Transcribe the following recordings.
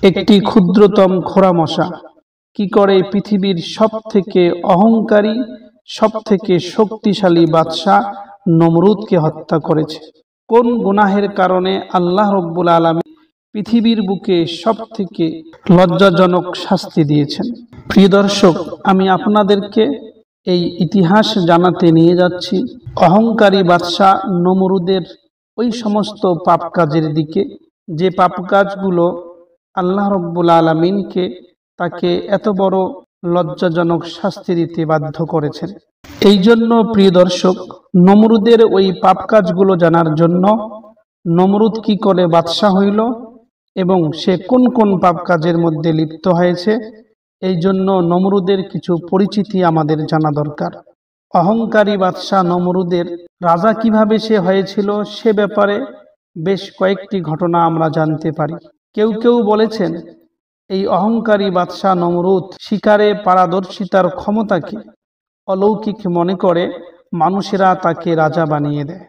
একটি ক্ষুদ্রতম খোরা মশা কি করে পৃথিবীর সবথেকে অহংকারী সবথেকে শক্তিশালী বাদশা নমরুদকে হত্যা করেছে। কোন গুনাহের কারণে আল্লাহ রাব্বুল আলামিন পৃথিবীর বুকে সবথেকে লজ্জাজনক শাস্তি দিয়েছেন। প্রিয় দর্শক, আমি আপনাদেরকে এই ইতিহাস জানাতে নিয়ে যাচ্ছি অহংকারী বাদশা নমরুদের ওই সমস্ত পাপ কাজের দিকে, যে পাপ কাজগুলো আল্লাহ রাব্বুল আলামিনকে তাকে এত বড় লজ্জাজনক শাস্তি দিতে বাধ্য করেছেন। এই জন্য প্রিয় দর্শক, নমরুদের ওই পাপ কাজগুলো জানার জন্য, নমরুদ কি করে বাদশা হইল এবং সে কোন কোন পাপ কাজের মধ্যে লিপ্ত হয়েছে, এই জন্য নমরুদের কিছু পরিচিতি আমাদের জানা দরকার। অহংকারী বাদশা নমরুদের রাজা কিভাবে সে হয়েছিল সে ব্যাপারে বেশ কয়েকটি ঘটনা আমরা জানতে পারি। কেউ কেউ বলেছেন এই অহংকারী বাদশা নমরুদ শিকারে পারদর্শিতার ক্ষমতাকে অলৌকিক মনে করে মানুষেরা তাকে রাজা বানিয়ে দেয়।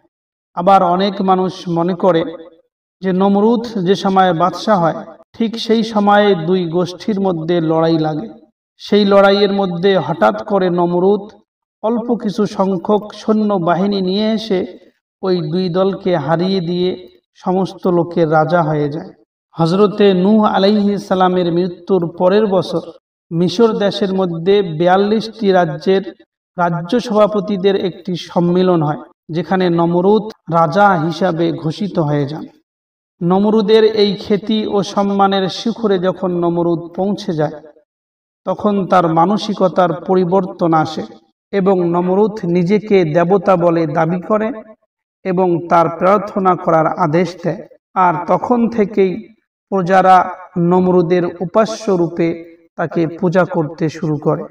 আবার অনেক মানুষ মনে করে যে নমরুদ যে সময় বাদশা হয় ঠিক সেই সময়ে দুই গোষ্ঠীর মধ্যে লড়াই লাগে। সেই লড়াইয়ের মধ্যে হঠাৎ করে নমরুদ অল্প কিছু সংখ্যক সৈন্য বাহিনী নিয়ে এসে ওই দুই দলকে হারিয়ে দিয়ে সমস্ত লোকের রাজা হয়ে যায়। হযরতে নূহ আলাইহিস সালামের মৃত্যুর পরের বছর মিশর দেশের মধ্যে 42টি রাজ্যের রাজ্য সভাপতিদের একটি সম্মেলন হয়, যেখানে নমরুদ রাজা হিসাবে ঘোষিত হয়ে যান। নমরুদের এই খ্যাতি ও সম্মানের শিখরে যখন নমরুদ পৌঁছে যায় তখন তার মানসিকতার পরিবর্তন আসে এবং নমরুদ নিজেকে দেবতা বলে দাবি করে এবং তার প্রার্থনা করার আদেশ দেয়। আর তখন থেকেই প্রজারা নমরুদের উপাস্য রূপে তাকে পূজা করতে শুরু করে।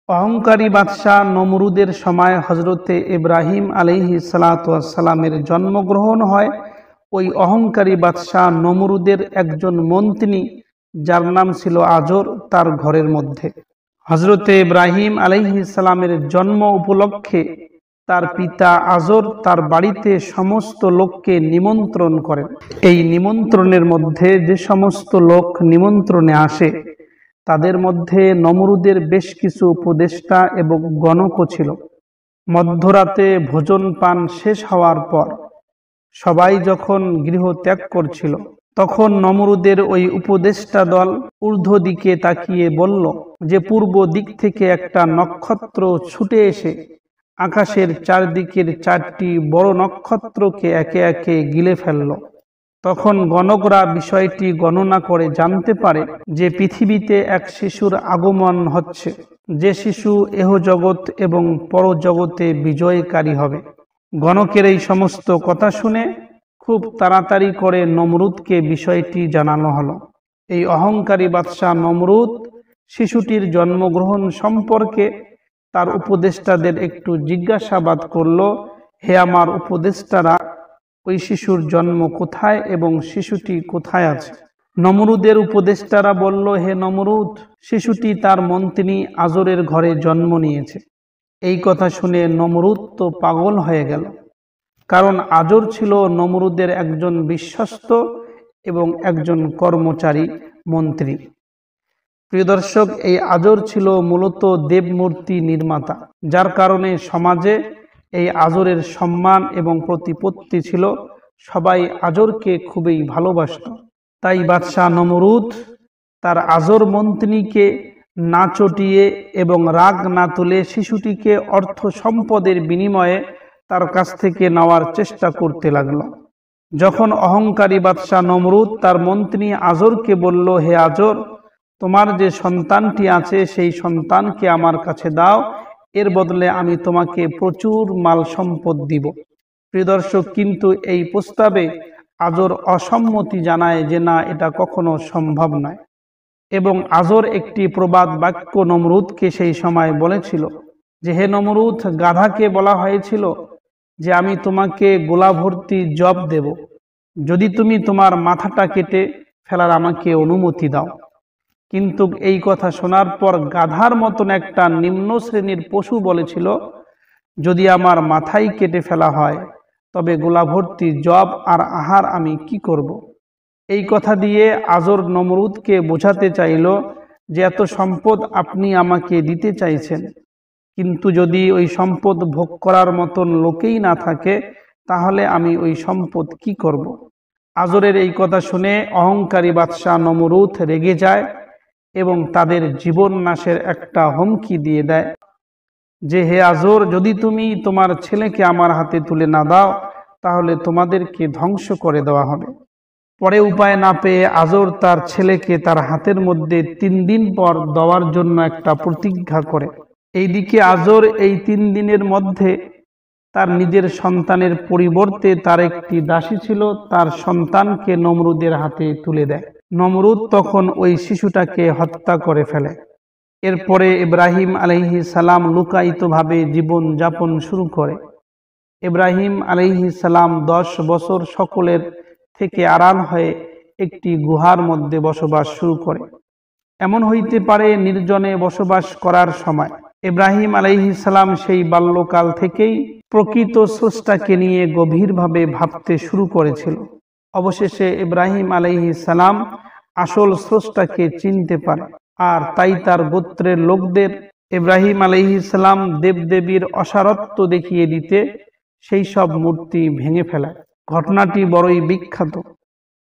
অহংকারী বাদশাহ নমরুদের সময় হযরতে ইব্রাহিম আলাইহিস সালাতু ওয়াস সালামের জন্মগ্রহণ হয় ওই অহংকারী বাদশাহ নমরুদের একজন মন্ত্রী যার নাম ছিল আজর তার ঘরের মধ্যে। হযরতে ইব্রাহিম আলাইহিস সালামের জন্ম উপলক্ষে তার পিতা আজর তার বাড়িতে সমস্ত লোককে নিমন্ত্রণ করেন। এই নিমন্ত্রণের মধ্যে যে সমস্ত লোক নিমন্ত্রণে আসে তাদের মধ্যে নমরুদের বেশ কিছু উপদেষ্টা এবং গণকও ছিল। মধ্যরাতে ভোজন পান শেষ হওয়ার পর সবাই যখন গৃহ ত্যাগ করছিল তখন নমরুদের ওই উপদেষ্টা দল ঊর্ধ্ব দিকে তাকিয়ে বলল যে পূর্ব দিক থেকে একটা নক্ষত্র ছুটে এসে আকাশের চারদিকের 4টি বড় নক্ষত্রকে একে একে গিলে ফেলল। তখন গণকরা বিষয়টি গণনা করে জানতে পারে যে পৃথিবীতে এক শিশুর আগমন হচ্ছে, যে শিশু এহ জগৎ এবং পরজগতে বিজয়কারী হবে। গণকের এই সমস্ত কথা শুনে খুব তাড়াতাড়ি করে নমরুদকে বিষয়টি জানানো হলো। এই অহংকারী বাদশা নমরুদ শিশুটির জন্মগ্রহণ সম্পর্কে তার উপদেষ্টাদের একটু জিজ্ঞাসাবাদ করল, হে আমার উপদেষ্টারা, ওই শিশুর জন্ম কোথায় এবং শিশুটি কোথায় আছে? নমরুদের উপদেষ্টারা বলল, হে নমরুদ, শিশুটি তার মন্ত্রী আজরের ঘরে জন্ম নিয়েছে। এই কথা শুনে নমরুদ তো পাগল হয়ে গেল, কারণ আজর ছিল নমরুদের একজন বিশ্বস্ত এবং একজন কর্মচারী মন্ত্রী। প্রিয় দর্শক, এই আজর ছিল মূলত দেবমূর্তি নির্মাতা, যার কারণে সমাজে এই আজরের সম্মান এবং প্রতিপত্তি ছিল। সবাই আজরকে খুবই ভালোবাসত। তাই বাদশাহ নমরুদ তার আজর মন্ত্রীকে না চটিয়ে এবং রাগ না তুলে শিশুটিকে অর্থ সম্পদের বিনিময়ে তার কাছ থেকে নেওয়ার চেষ্টা করতে লাগলো। যখন অহংকারী বাদশাহ নমরুদ তার মন্ত্রী আজরকে বলল, হে আজর, তোমার যে সন্তানটি আছে সেই সন্তানকে আমার কাছে দাও, এর বদলে আমি তোমাকে প্রচুর মাল সম্পদ দিব। প্রিয় দর্শক, কিন্তু এই প্রস্তাবে আজর অসম্মতি জানায় যে না, এটা কখনো সম্ভব নয়। এবং আজর একটি প্রবাদ বাক্য নমরুদকে সেই সময় বলেছিল যে, হে নমরুদ, গাধাকে বলা হয়েছিল যে আমি তোমাকে গোলা ভর্তি জব দেব যদি তুমি তোমার মাথাটা কেটে ফেলার আমাকে অনুমতি দাও। কিন্তু এই কথা শোনার পর গাধার মতন একটা নিম্ন শ্রেণীর পশু বলেছিল, যদি আমার মাথাই কেটে ফেলা হয় তবে গোলা ভর্তি জব আর আহার আমি কি করব? এই কথা দিয়ে আজর নমরুদকে বোঝাতে চাইল যে এত সম্পদ আপনি আমাকে দিতে চাইছেন, কিন্তু যদি ওই সম্পদ ভোগ করার মতন লোকেই না থাকে তাহলে আমি ওই সম্পদ কি করব। আজরের এই কথা শুনে অহংকারী বাদশাহ নমরুদ রেগে যায় এবং তাদের জীবন নাশের একটা হুমকি দিয়ে দেয় যে, হে আজর, যদি তুমি তোমার ছেলেকে আমার হাতে তুলে না দাও তাহলে তোমাদেরকে ধ্বংস করে দেওয়া হবে। পরে উপায় না পেয়ে আজর তার ছেলেকে তার হাতের মধ্যে 3 দিন পর দেওয়ার জন্য একটা প্রতিজ্ঞা করে। এইদিকে আজর এই 3 দিনের মধ্যে তার নিজের সন্তানের পরিবর্তে তার একটি দাসী ছিল, তার সন্তানকে নমরুদের হাতে তুলে দেয়। নমরুদ তখন ওই শিশুটাকে হত্যা করে ফেলে। এরপরে ইব্রাহিম আলাইহিস সালাম লুকায়িতভাবে জীবন যাপন শুরু করে। ইব্রাহিম আলাইহিস সালাম 10 বছর সকলের থেকে আড়াল হয়ে একটি গুহার মধ্যে বসবাস শুরু করে। এমন হইতে পারে নির্জনে বসবাস করার সময় ইব্রাহিম আলাইহিস সালাম সেই বাল্যকাল থেকেই প্রকৃত স্রষ্টাকে নিয়ে গভীরভাবে ভাবতে শুরু করেছিল। অবশেষে ইব্রাহিম আলাইহিস সালাম আসল স্রষ্টাকে চিনতে পারে, আর তাই তার গোত্রের লোকদের ইব্রাহিম আলাইহিস সালাম দেবদেবীর অসারত্ব দেখিয়ে দিতে সেই সব মূর্তি ভেঙে ফেলায়। ঘটনাটি বড়ই বিখ্যাত।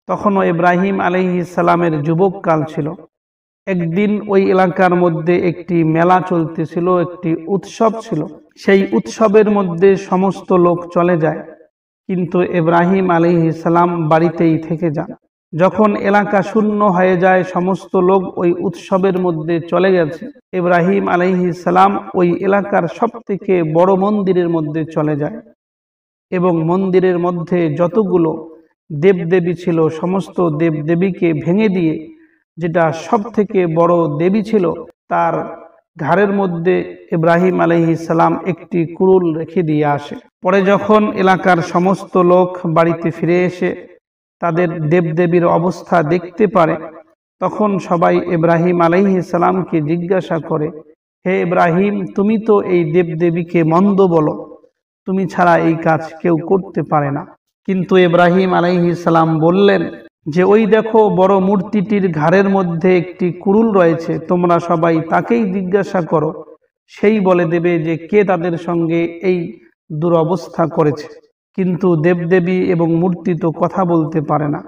তখনও ইব্রাহিম আলাইহিস সালামের যুবককাল ছিল। একদিন ওই এলাকার মধ্যে একটি মেলা চলতেছিল, একটি উৎসব ছিল। সেই উৎসবের মধ্যে সমস্ত লোক চলে যায়, কিন্তু ইব্রাহিম আলাইহিস সালাম বাড়িতেই থেকে যান। যখন এলাকা শূন্য হয়ে যায়, সমস্ত লোক ওই উৎসবের মধ্যে চলে গেছে, ইব্রাহিম আলাইহিস সালাম ওই এলাকার সবথেকে বড় মন্দিরের মধ্যে চলে যায় এবং মন্দিরের মধ্যে যতগুলো দেবদেবী ছিল সমস্ত দেবদেবীকে ভেঙে দিয়ে যেটা সব থেকে বড় দেবী ছিল তার ঘাড়ের মধ্যে ইব্রাহিম আলাইহিস সালাম একটি কুড়ুল রেখে দিয়ে আসে। পরে যখন এলাকার সমস্ত লোক বাড়িতে ফিরে এসে তাদের দেবদেবীর অবস্থা দেখতে পারে, তখন সবাই ইব্রাহিম আলাইহিস সালামকে জিজ্ঞাসা করে, হে ইব্রাহিম, তুমি তো এই দেবদেবীকে মন্দ বলো, তুমি ছাড়া এই কাজ কেউ করতে পারে না। কিন্তু ইব্রাহিম আলাইহিস সালাম বললেন যে, ওই দেখো বড় মূর্তিটির ঘাড়ের মধ্যে একটি কুড়ুল রয়েছে, তোমরা সবাই তাকেই জিজ্ঞাসা করো, সেই বলে দেবে যে কে তাদের সঙ্গে এই দুরবস্থা করেছে। কিন্তু দেবদেবী এবং মূর্তি তো কথা বলতে পারে না।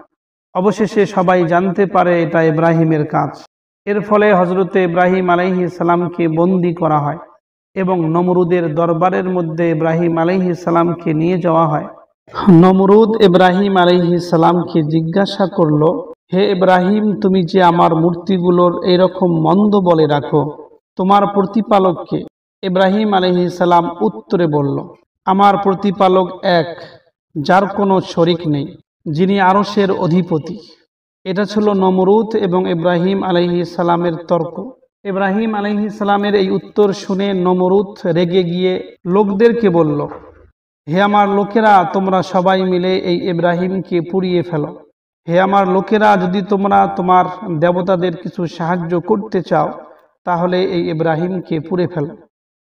অবশেষে সবাই জানতে পারে এটা ইব্রাহিমের কাজ। এর ফলে হযরতে ইব্রাহিম আলাইহিস সালামকে বন্দী করা হয় এবং নমরুদের দরবারের মধ্যে ইব্রাহিম আলাইহিস সালামকে নিয়ে যাওয়া হয়। নমরুদ ইব্রাহিম আলাইহিস সালামকে জিজ্ঞাসা করল, হে ইব্রাহিম, তুমি যে আমার মূর্তিগুলোর এইরকম মন্দ বলে রাখো, তোমার প্রতিপালককে? ইব্রাহিম আলাইহিস সালাম উত্তরে বলল, আমার প্রতিপালক এক, যার কোনো শরিক নেই, যিনি আরশের অধিপতি। এটা ছিল নমরুদ এবং ইব্রাহিম আলাইহিস সালামের তর্ক। ইব্রাহিম আলাইহিস সালামের এই উত্তর শুনে নমরুদ রেগে গিয়ে লোকদেরকে বলল, হে আমার লোকেরা, তোমরা সবাই মিলে এই ইব্রাহিমকে পুড়িয়ে ফেলো। হে আমার লোকেরা, যদি তোমরা তোমার দেবতাদের কিছু সাহায্য করতে চাও তাহলে এই ইব্রাহিমকে পুড়ে ফেলো।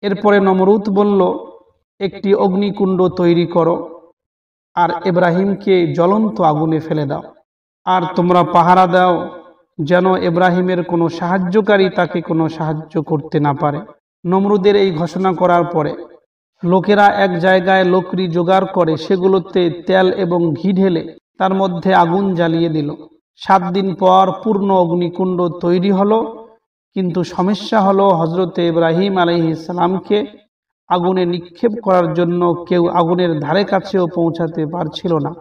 এরপরে নমরুদ বলল, একটি অগ্নিকুণ্ড তৈরি করো আর ইব্রাহিমকে জ্বলন্ত আগুনে ফেলে দাও, আর তোমরা পাহারা দাও যেন ইব্রাহিমের কোনো সাহায্যকারী তাকে কোনো সাহায্য করতে না পারে। নমরুদের এই ঘোষণা করার পরে লোকেরা এক জায়গায় লকড়ি জোগাড় করে সেগুলোতে তেল এবং ঘি ঢেলে তার মধ্যে আগুন জ্বালিয়ে দিল। 7 দিন পর পূর্ণ অগ্নিকুণ্ড তৈরি হলো। কিন্তু সমস্যা হলো, হযরতে ইব্রাহিম আলাইহিস সালামকে আগুনে নিক্ষেপ করার জন্য কেউ আগুনের ধারে কাছেও পৌঁছাতে পারছিল না,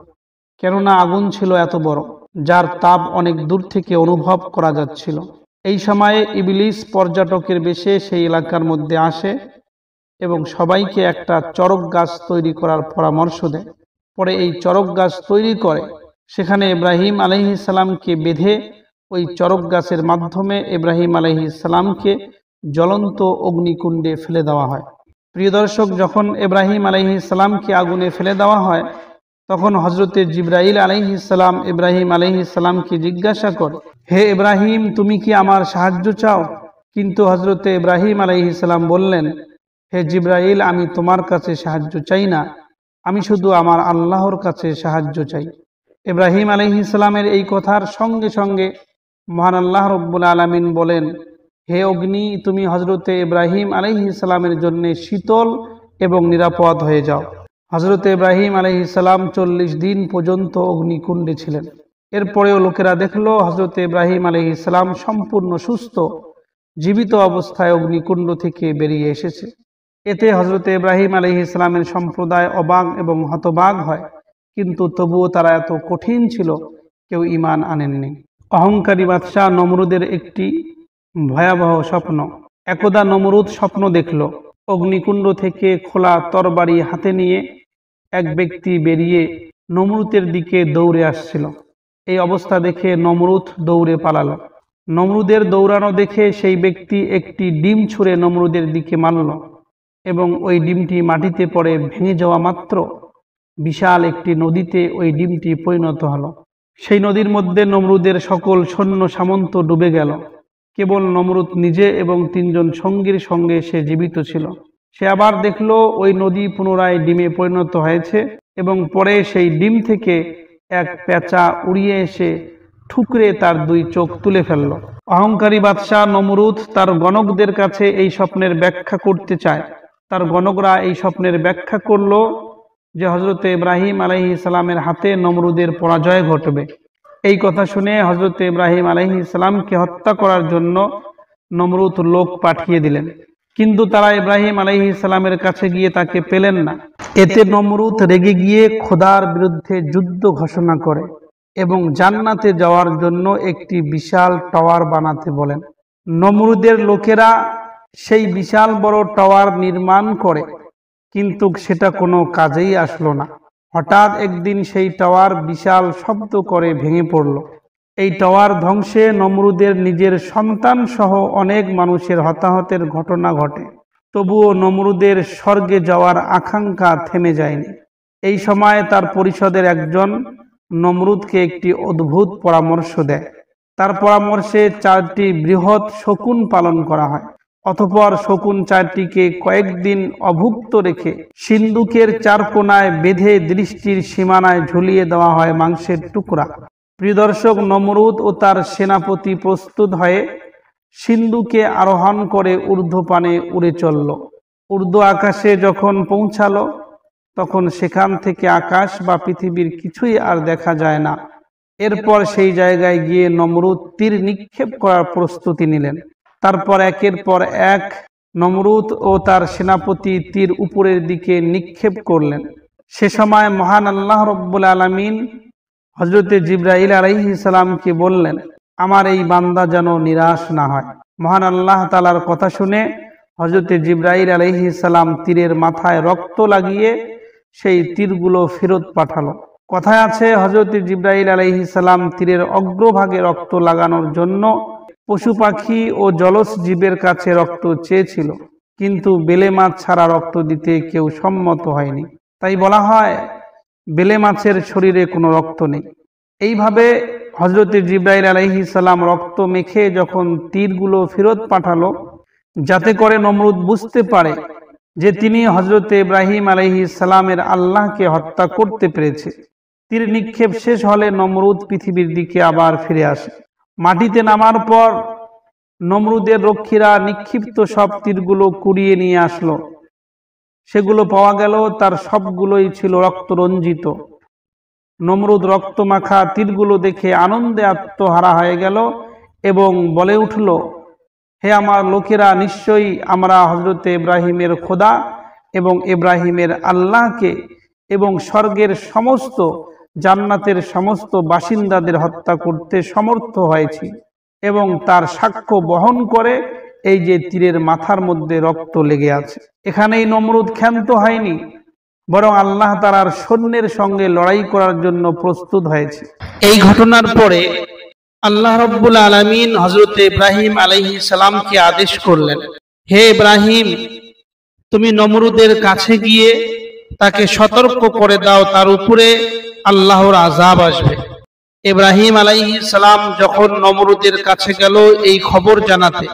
কেননা আগুন ছিল এত বড়, যার তাপ অনেক দূর থেকে অনুভব করা যাচ্ছিল। এই সময়ে ইবলিস পর্যটকের বেশে সেই এলাকার মধ্যে আসে এবং সবাইকে একটা চরক গাছ তৈরি করার পরামর্শ দেয়। পরে এই চরক গাছ তৈরি করে সেখানে ইব্রাহিম আলাইহিস সালামকে বেঁধে ওই চরক গাছের মাধ্যমে ইব্রাহিম আলাইহিস সালামকে জ্বলন্ত অগ্নিকুণ্ডে ফেলে দেওয়া হয়। প্রিয় দর্শক, যখন ইব্রাহিম আলাইহিস সালামকে আগুনে ফেলে দেওয়া হয় তখন হযরতে জিবরাইল আলাইহিস সালাম ইব্রাহিম আলাইহিস সালামকে জিজ্ঞাসা করে, হে ইব্রাহিম, তুমি কি আমার সাহায্য চাও? কিন্তু হযরতে ইব্রাহিম আলাইহিস সালাম বললেন, হে জিবরাইল, আমি তোমার কাছে সাহায্য চাই না, আমি শুধু আমার আল্লাহর কাছে সাহায্য চাই। ইব্রাহিম আলাইহিস সালামের এই কথার সঙ্গে সঙ্গে মহান আল্লাহ রব্বুল আলামিন বলেন, হে অগ্নি, তুমি হযরতে ইব্রাহিম আলাইহিস সালামের জন্য শীতল এবং নিরাপদ হয়ে যাও। হযরতে ইব্রাহিম আলাইহিস সালাম 40 দিন পর্যন্ত অগ্নিকুণ্ডে ছিলেন। এরপরেও লোকেরা দেখলো হযরতে ইব্রাহিম আলাইহিস সালাম সম্পূর্ণ সুস্থ, জীবিত অবস্থায় অগ্নিকুণ্ড থেকে বেরিয়ে এসেছে। এতে হযরতে ইব্রাহিম আলাইহিস সালামের সম্প্রদায় অবাক এবং হতবাক হয়, কিন্তু তবুও তারা এত কঠিন ছিল, কেউ ঈমান আনেননি। অহংকারী বাদশাহ নমরুদের একটি ভয়াবহ স্বপ্ন। একদা নমরুদ স্বপ্ন দেখল, অগ্নিকুণ্ড থেকে খোলা তরবারি হাতে নিয়ে এক ব্যক্তি বেরিয়ে নমরুদের দিকে দৌড়ে আসছিল। এই অবস্থা দেখে নমরুদ দৌড়ে পালালো। নমরুদের দৌড়ানো দেখে সেই ব্যক্তি একটি ডিম ছুঁড়ে নমরুদের দিকে মারল এবং ওই ডিমটি মাটিতে পড়ে ভেঙে যাওয়া মাত্র বিশাল একটি নদীতে ওই ডিমটি পরিণত হলো। সেই নদীর মধ্যে নমরুদের সকল সৈন্য সামন্ত ডুবে গেল। কেবল নমরুদ নিজে এবং 3 জন সঙ্গীর সঙ্গে সে জীবিত ছিল। সে আবার দেখল ওই নদী পুনরায় ডিমে পরিণত হয়েছে এবং পরে সেই ডিম থেকে এক পেঁচা উড়িয়ে এসে ঠুকরে তার 2 চোখ তুলে ফেলল। অহংকারী বাদশাহ নমরুদ তার গণকদের কাছে এই স্বপ্নের ব্যাখ্যা করতে চায়। তার গণকরা এই স্বপ্নের ব্যাখ্যা করল যে হযরতে ইব্রাহিম আলাইহিস সালামের হাতে নমরুদের পরাজয় ঘটবে। এই কথা শুনে হযরতে ইব্রাহিম আলাইহিস সালামকে হত্যা করার জন্য নমরুদ লোক পাঠিয়ে দিলেন, কিন্তু তারা ইব্রাহিম আলাইহিস সালামের কাছে গিয়ে তাকে পেলেন না। এতে নমরুদ রেগে গিয়ে খোদার বিরুদ্ধে যুদ্ধ ঘোষণা করে এবং জান্নাতে যাওয়ার জন্য একটি বিশাল টাওয়ার বানাতে বলেন। নমরুদের লোকেরা সেই বিশাল বড় টাওয়ার নির্মাণ করে, কিন্তু সেটা কোনো কাজেই আসলো না। হঠাৎ একদিন সেই টাওয়ার বিশাল শব্দ করে ভেঙে পড়ল। এই টাওয়ার ধ্বংসে নমরুদের নিজের সন্তান সহ অনেক মানুষের হতাহতের ঘটনা ঘটে। তবুও নমরুদের স্বর্গে যাওয়ার আকাঙ্ক্ষা থেমে যায়নি। এই সময় তার পরিষদের একজন নমরুদকে একটি অদ্ভুত পরামর্শ দেয়। তার পরামর্শে 4টি বৃহৎ শকুন পালন করা হয়। অতঃপর শকুন 4টিকে কয়েকদিন অভুক্ত রেখে সিন্ধুকের 4 কোণায় বেঁধে দৃষ্টির সীমানায় ঝুলিয়ে দেওয়া হয় মাংসের টুকরা। প্রিয় দর্শক, নমরুদ ও তার সেনাপতি প্রস্তুত হয়ে সিন্ধুকে আরোহণ করে ঊর্ধ্বপানে উড়ে চলল। ঊর্ধ্ব আকাশে যখন পৌঁছালো তখন সেখান থেকে আকাশ বা পৃথিবীর কিছুই আর দেখা যায় না। এরপর সেই জায়গায় গিয়ে নমরুদ তীর নিক্ষেপ করার প্রস্তুতি নিলেন। তারপর একের পর এক নমরুদ ও তার সেনাপতি তীর উপরের দিকে নিক্ষেপ করলেন। সে সময় মহান আল্লাহ রব্বুল আলামিন হযরতে জিবরাইল আলাইহিস সালামকে বললেন, আমার এই বান্দা যেন নিরাশ না হয়। মহান আল্লাহ তাআলার কথা শুনে হযরতে জিবরাইল আলাইহিস সালাম তীরের মাথায় রক্ত লাগিয়ে সেই তীরগুলো ফেরত পাঠালো। কথায় আছে, হযরতে জিবরাইল আলাইহিস সালাম তীরের অগ্রভাগে রক্ত লাগানোর জন্য পশু পাখি ও জলজ জীবের কাছে রক্ত চেয়েছিল, কিন্তু বেলে মাছ ছাড়া রক্ত দিতে কেউ সম্মত হয়নি। তাই বলা হয় বেলে মাছের শরীরে কোনো রক্ত নেই। এইভাবে হযরতে জিবরাইল আলাইহিস সালাম রক্ত মেখে যখন তীরগুলো ফেরত পাঠালো, যাতে করে নমরুদ বুঝতে পারে যে তিনি হযরতে ইব্রাহিম আলাইহিস সালামের আল্লাহকে হত্যা করতে পেরেছে। তীর নিক্ষেপ শেষ হলে নমরুদ পৃথিবীর দিকে আবার ফিরে আসে। মাটিতে নামার পর নমরুদের রক্ষীরা নিক্ষিপ্ত সব তীরগুলো কুড়িয়ে নিয়ে আসলো। সেগুলো পাওয়া গেল তার সবগুলোই ছিল রক্তরঞ্জিত। নমরুদ রক্তমাখা তীরগুলো দেখে আনন্দে আত্মহারা হয়ে গেল এবং বলে উঠল, হে আমার লোকেরা, নিশ্চয়ই আমরা হযরতে ইব্রাহিমের খোদা এবং ইব্রাহিমের আল্লাহকে এবং স্বর্গের সমস্ত জান্নাতের সমস্ত বাসিন্দাদের হত্যা করতে সমর্থ হয়েছি এবং তার সাক্ষ্য বহন করে এই যে তীরের মাথার মধ্যে রক্ত লেগে আছে। এখানেই নমরুদ ক্ষান্ত হয়নি, বরং আল্লাহ তাআলার সৈন্যের সঙ্গে লড়াই করার জন্য প্রস্তুত হয়েছে। এই ঘটনার পরে আল্লাহ রাব্বুল আলামিন হযরত ইব্রাহিম আলাইহিস সালামকে আদেশ করলেন, হে ইব্রাহিম, তুমি নমরুদের কাছে গিয়ে তাকে সতর্ক করে দাও, তার উপরে আল্লাহর আযাব আসবে। ইব্রাহিম আলাইহিস সালাম যখন নমরুদের কাছে গেল এই খবর জানাতে,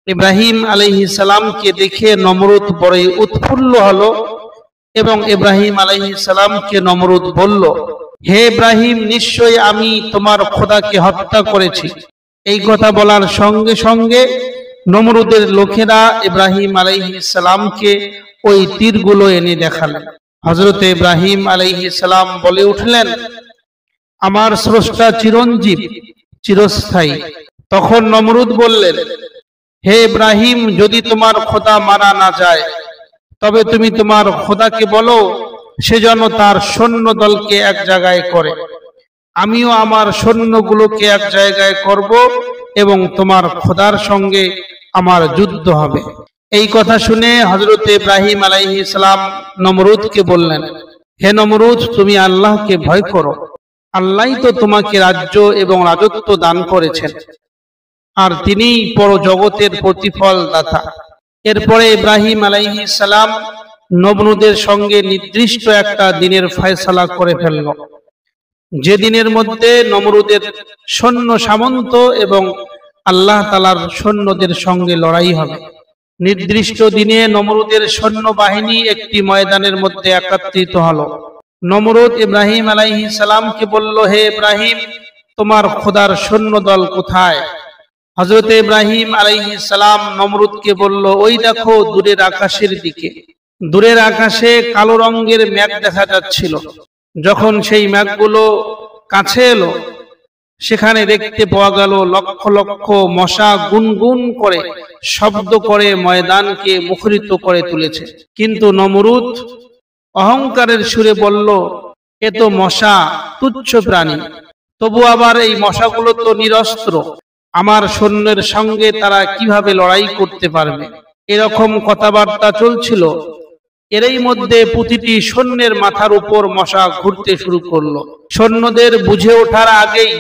ইব্রাহিম আলাইহিস সালামকে দেখে নমরুদ বড়ই উৎফুল্ল হলো এবং ইব্রাহিম আলাইহিস সালামকে নমরুদ বলল, হে ইব্রাহিম, নিশ্চয়ই আমি তোমার খোদাকে হত্যা করেছি। এই কথা বলার সঙ্গে সঙ্গে নমরুদের লোকেরা ইব্রাহিম আলাইহিস সালামকে ওই তীরগুলো এনে দেখালেন। হযরত ইব্রাহিম আলাইহিস সালাম বলে উঠলেন, আমার স্রষ্টা চিরঞ্জীব, চিরস্থায়ী। তখন নমরুদ বললেন, হে ইব্রাহিম, যদি তোমার খোদা মারা না যায় তবে তুমি তোমার খোদাকে বলো সে যেন তার সৈন্য দলকে এক জায়গায় করে, আমিও আমার সৈন্যগুলোকে এক জায়গায় করব এবং তোমার খোদার সঙ্গে আমার যুদ্ধ হবে। এই কথা শুনে হযরত ইব্রাহিম আলাইহিস সালাম নমরুদকে বললেন, হে নমরুদ, তুমি আল্লাহকে ভয় করো। আল্লাহই তো তোমাকে রাজ্য এবং রাজত্ব দান করেছেন, আর তিনিই পরজগতের প্রতিফল দাতা। এরপরে ইব্রাহিম আলাইহিস সালাম নমরুদের সঙ্গে নির্দিষ্ট একটা দিনের ফয়সালা করে ফেলল, যে দিনের মধ্যে নমরুদের সৈন্য সামন্ত এবং আল্লাহ তাআলার সৈন্যদের সঙ্গে লড়াই হবে। নির্দিষ্ট দিনে নমরুদের সৈন্য বাহিনী একটি ময়দানের মধ্যে একত্রিত হলো। নমরুদ ইব্রাহিম আলাইহিস সালামকে বলল, হে ইব্রাহিম, তোমার খোদার সৈন্য দল কোথায়? হযরত ইব্রাহিম আলাইহিস সালাম নমরুদকে বলল, ওই দেখো দূরের আকাশের দিকে। দূরের আকাশে কালো রঙের মেঘ দেখা যাচ্ছিল। যখন সেই মেঘগুলো কাছে এলো, সেখানে দেখতে পাওয়া গেল লক্ষ লক্ষ মশা গুনগুন করে শব্দ করে ময়দানকে মুখরিত করে তুলেছে। কিন্তু নমরুদ অহংকারের সুরে বলল, এ তো মশা, তুচ্ছ প্রাণী। তবু আবার এই মশাগুলো তো নিরস্ত্র, আমার সৈন্যের সঙ্গে তারা কিভাবে লড়াই করতে পারবে? এরকম কথাবার্তা চলছিল। এরই মধ্যে প্রতিটি সৈন্যের মাথার উপর মশা ঘুরতে শুরু করলো। সৈন্যদের বুঝে ওঠার আগেই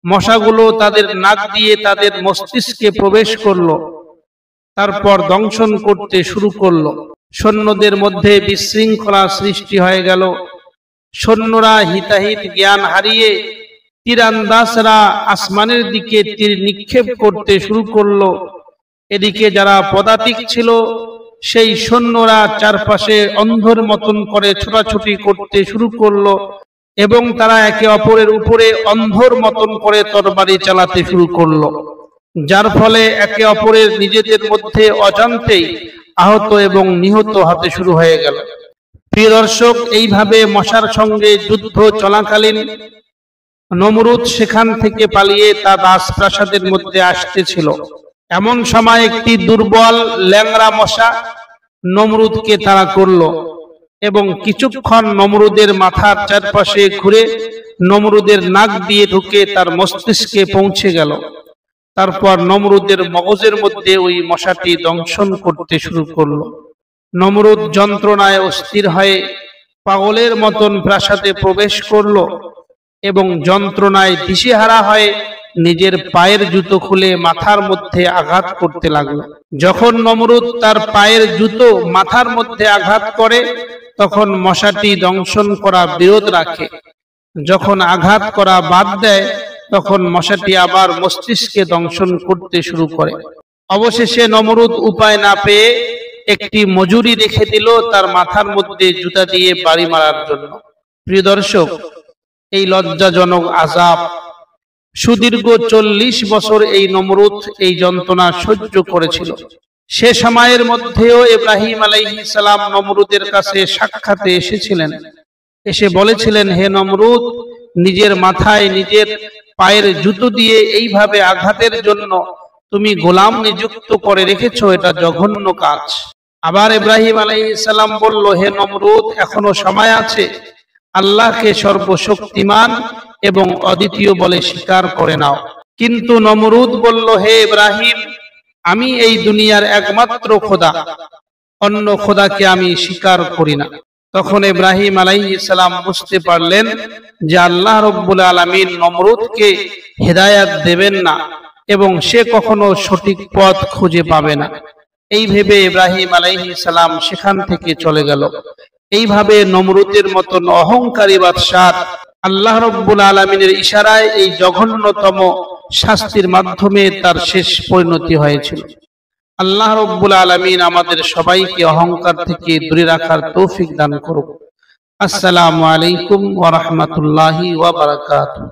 মশাগুলো তাদের নাক দিয়ে তাদের মস্তিষ্কে প্রবেশ করলো, তারপর দংশন করতে শুরু করলো। সৈন্যদের মধ্যে বিশৃঙ্খলা সৃষ্টি হয়ে গেল। সৈন্যরা হিতাহিত জ্ঞান হারিয়ে তীরান্দাজরা আসমানের দিকে তীর নিক্ষেপ করতে শুরু করলো। এদিকে যারা পদাতিক ছিল সেই সৈন্যরা চারপাশে অন্ধের মতন করে ছোটাছুটি করতে শুরু করলো এবং তারা একে অপরের উপরে অন্ধের মতন করে তরবারি চালাতে শুরু করলো, যার ফলে একে অপরের নিজেদের মধ্যে অজান্তেই আহত এবং নিহত হতে শুরু হয়ে গেল। প্রিয় দর্শক, এইভাবে মশার সঙ্গে যুদ্ধ চলাকালীন নমরুদ সেখান থেকে পালিয়ে তার রাজপ্রাসাদের মধ্যে আসতেছিল। এমন সময় একটি দুর্বল ল্যাংড়া মশা নমরুদকে তাড়া করলো এবং কিছুক্ষণ নমরুদের মাথার চারপাশে ঘুরে নমরুদের নাক দিয়ে ঢুকে তার মস্তিষ্কে পৌঁছে গেল। তারপর নমরুদের মগজের মধ্যে ওই মশাটি দংশন করতে শুরু করলো। নমরুদ যন্ত্রণায় অস্থির হয়ে পাগলের মতন প্রাসাদে প্রবেশ করলো এবং যন্ত্রণায় দিশেহারা হয়ে নিজের পায়ের জুতো খুলে মাথার মধ্যে আঘাত করতে লাগলো। যখন নমরুদ তার পায়ের জুতো মাথার মধ্যে আঘাত করে তখন মশাটি দংশন করা বিরত রাখে। যখন আঘাত করা বাদ দেয় তখন মশাটি আবার মস্তিষ্কে দংশন করতে শুরু করে। অবশেষে নমরুদ উপায় না পেয়ে একটি মজুরি রেখে দিল তার মাথার মধ্যে জুতা দিয়ে বাড়ি মারার জন্য। প্রিয় দর্শক, এই লজ্জাজনক আযাব সুদীর্ঘ 40 বছর এই নমরুদ এই যন্ত্রণা সহ্য করেছিল। সে সময়ের মধ্যেও ইব্রাহিম আলাইহিস সালাম নমরুদের কাছে সাক্ষাতে এসেছিলেন। এসে বলেছিলেন, হে নমরুদ, নিজের মাথায় নিজের পায়ের জুতো দিয়ে এইভাবে আঘাতের জন্য তুমি গোলাম নিযুক্ত করে রেখেছো, এটা জঘন্য কাজ। আবার ইব্রাহিম আলাইহিস সালাম বলল, হে নমরুদ, এখনো সময় আছে, আল্লাহকে সর্বশক্তিমান এবং অদ্বিতীয় বলে স্বীকার করে নাও। কিন্তু নমরুদ বলল, হে ইব্রাহিম, আমি এই দুনিয়ার একমাত্র খোদা, অন্য খোদাকে আমি স্বীকার করি না। তখন ইব্রাহিম আলাইহিস সালাম বুঝতে পারলেন যে আল্লাহ রাব্বুল আলামিন নমরুদকে হেদায়েত দেবেন না এবং সে কখনো সঠিক পথ খুঁজে পাবে না। এই ভেবে ইব্রাহিম আলাইহিস সালাম সেখান থেকে চলে গেল। এইভাবে নমরুদের মতন অহংকারী বাদশাহ আল্লাহ রাব্বুল আলামিনের ইশারায় এই জঘন্যতম শাস্তির মাধ্যমে তার শেষ পরিণতি হয়েছিল। আল্লাহ রাব্বুল আলামিন আমাদের সবাইকে অহংকার থেকে দূরে রাখার তৌফিক দান করুক। আসসালামু আলাইকুম ওয়া রাহমাতুল্লাহি ওয়া বারাকাতুহু।